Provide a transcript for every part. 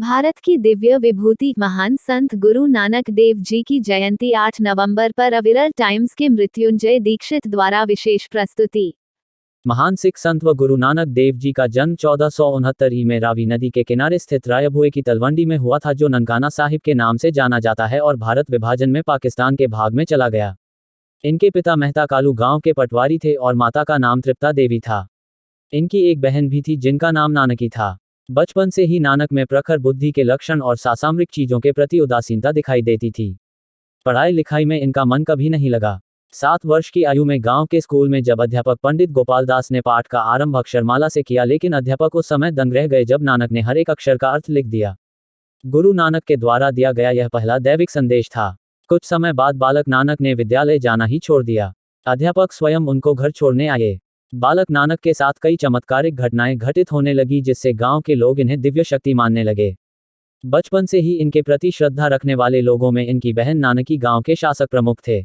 भारत की दिव्य विभूति महान संत गुरु नानक देव जी की जयंती 8 नवंबर पर अविरल टाइम्स के मृत्युंजय दीक्षित द्वारा विशेष प्रस्तुति। महान सिख संत व गुरु नानक देव जी का जन्म 1469 में रावी नदी के किनारे स्थित रायभुए की तलवंडी में हुआ था, जो ननकाना साहिब के नाम से जाना जाता है और भारत विभाजन में पाकिस्तान के भाग में चला गया। इनके पिता मेहता कालू गांव के पटवारी थे और माता का नाम तृप्ता देवी था। इनकी एक बहन भी थी जिनका नाम नानकी था। बचपन से ही नानक में प्रखर बुद्धि के लक्षण और सासामरिक चीजों के प्रति उदासीनता दिखाई देती थी। पढ़ाई लिखाई में इनका मन कभी नहीं लगा। 7 वर्ष की आयु में गांव के स्कूल में जब अध्यापक पंडित गोपाल दास ने पाठ का आरंभ अक्षरमाला से किया, लेकिन अध्यापक उस समय दंग रह गए जब नानक ने हर एक अक्षर का अर्थ लिख दिया। गुरु नानक के द्वारा दिया गया यह पहला दैविक संदेश था। कुछ समय बाद बालक नानक ने विद्यालय जाना ही छोड़ दिया। अध्यापक स्वयं उनको घर छोड़ने आए। बालक नानक के साथ कई चमत्कारिक घटनाएं घटित होने लगी, जिससे गांव के लोग इन्हें दिव्य शक्ति मानने लगे। बचपन से ही इनके प्रति श्रद्धा रखने वाले लोगों में इनकी बहन नानकी गांव के शासक प्रमुख थे।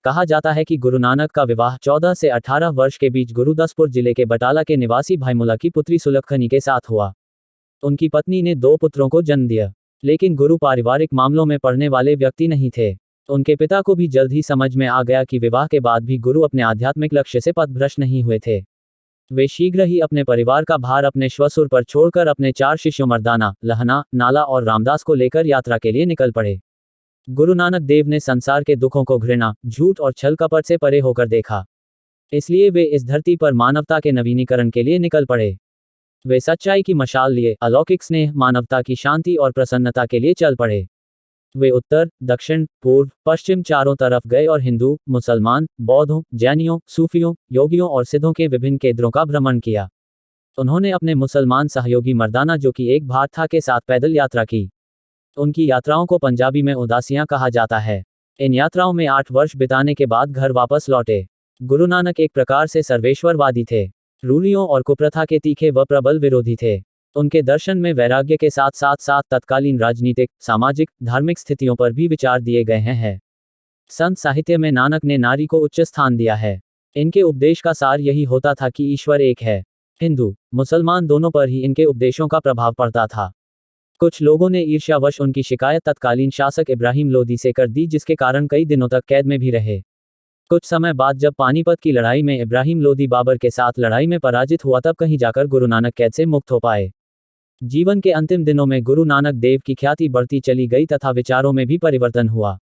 कहा जाता है कि गुरु नानक का विवाह 14 से 18 वर्ष के बीच गुरुदासपुर जिले के बटाला के निवासी भाईमुला की पुत्री सुलक्षणी के साथ हुआ। उनकी पत्नी ने 2 पुत्रों को जन्म दिया, लेकिन गुरु पारिवारिक मामलों में पड़ने वाले व्यक्ति नहीं थे। उनके पिता को भी जल्द ही समझ में आ गया कि विवाह के बाद भी गुरु अपने आध्यात्मिक लक्ष्य से पथभ्रष्ट नहीं हुए थे। वे शीघ्र ही अपने परिवार का भार अपने श्वशुर पर छोड़कर अपने 4 शिष्यों मर्दाना, लहना, नाला और रामदास को लेकर यात्रा के लिए निकल पड़े। गुरु नानक देव ने संसार के दुखों को घृणा, झूठ और छल कपट से परे होकर देखा। इसलिए वे इस धरती पर मानवता के नवीनीकरण के लिए निकल पड़े। वे सच्चाई की मशाल लिए अलौकिक स्नेह, मानवता की शांति और प्रसन्नता के लिए चल पड़े। वे उत्तर, दक्षिण, पूर्व, पश्चिम चारों तरफ गए और हिंदू, मुसलमान, बौद्धों, जैनियों, सूफियों, योगियों और सिद्धों के विभिन्न केंद्रों का भ्रमण किया। उन्होंने अपने मुसलमान सहयोगी मर्दाना, जो कि एक भाट था, के साथ पैदल यात्रा की। उनकी यात्राओं को पंजाबी में उदासियां कहा जाता है। इन यात्राओं में 8 वर्ष बिताने के बाद घर वापस लौटे। गुरु नानक एक प्रकार से सर्वेश्वरवादी थे। रूढ़ियों और कुप्रथा के तीखे व प्रबल विरोधी थे। उनके दर्शन में वैराग्य के साथ साथ तत्कालीन राजनीतिक, सामाजिक, धार्मिक स्थितियों पर भी विचार दिए गए हैं। संत साहित्य में नानक ने नारी को उच्च स्थान दिया है। इनके उपदेश का सार यही होता था कि ईश्वर एक है। हिंदू, मुसलमान दोनों पर ही इनके उपदेशों का प्रभाव पड़ता था। कुछ लोगों ने ईर्ष्यावश उनकी शिकायत तत्कालीन शासक इब्राहिम लोदी से कर दी, जिसके कारण कई दिनों तक कैद में भी रहे। कुछ समय बाद जब पानीपत की लड़ाई में इब्राहिम लोदी बाबर के साथ लड़ाई में पराजित हुआ, तब कहीं जाकर गुरु नानक कैद से मुक्त हो पाए। जीवन के अंतिम दिनों में गुरु नानक देव की ख्याति बढ़ती चली गई तथा विचारों में भी परिवर्तन हुआ।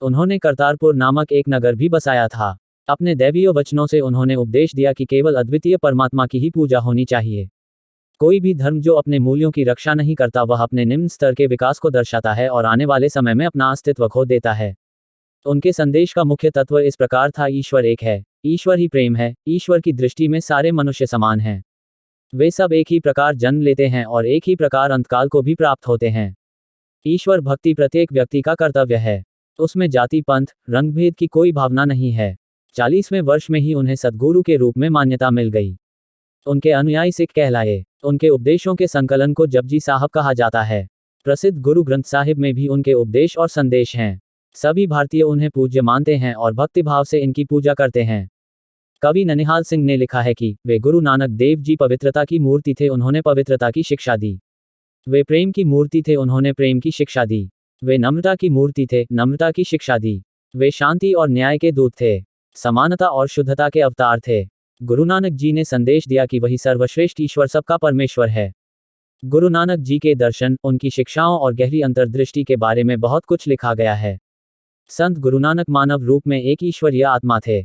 उन्होंने करतारपुर नामक एक नगर भी बसाया था। अपने दैवीय वचनों से उन्होंने उपदेश दिया कि केवल अद्वितीय परमात्मा की ही पूजा होनी चाहिए। कोई भी धर्म जो अपने मूल्यों की रक्षा नहीं करता, वह अपने निम्न स्तर के विकास को दर्शाता है और आने वाले समय में अपना अस्तित्व खो देता है। उनके संदेश का मुख्य तत्व इस प्रकार था: ईश्वर एक है, ईश्वर ही प्रेम है, ईश्वर की दृष्टि में सारे मनुष्य समान हैं। वे सब एक ही प्रकार जन्म लेते हैं और एक ही प्रकार अंतकाल को भी प्राप्त होते हैं। ईश्वर भक्ति प्रत्येक व्यक्ति का कर्तव्य है। उसमें जाति, पंथ, रंगभेद की कोई भावना नहीं है। 40वें वर्ष में ही उन्हें सद्गुरु के रूप में मान्यता मिल गई। उनके अनुयायी सिख कहलाए। उनके उपदेशों के संकलन को जपजी साहब कहा जाता है। प्रसिद्ध गुरु ग्रंथ साहिब में भी उनके उपदेश और संदेश हैं। सभी भारतीय उन्हें पूज्य मानते हैं और भक्तिभाव से इनकी पूजा करते हैं। कवि ननिहाल सिंह ने लिखा है कि वे गुरु नानक देव जी पवित्रता की मूर्ति थे, उन्होंने पवित्रता की शिक्षा दी। वे प्रेम की मूर्ति थे, उन्होंने प्रेम की शिक्षा दी। वे नम्रता की मूर्ति थे, नम्रता की शिक्षा दी। वे शांति और न्याय के दूत थे, समानता और शुद्धता के अवतार थे। गुरु नानक जी ने संदेश दिया कि वही सर्वश्रेष्ठ ईश्वर, सबका परमेश्वर है। गुरु नानक जी के दर्शन, उनकी शिक्षाओं और गहरी अंतर्दृष्टि के बारे में बहुत कुछ लिखा गया है। संत गुरु नानक मानव रूप में एक ईश्वरीय आत्मा थे।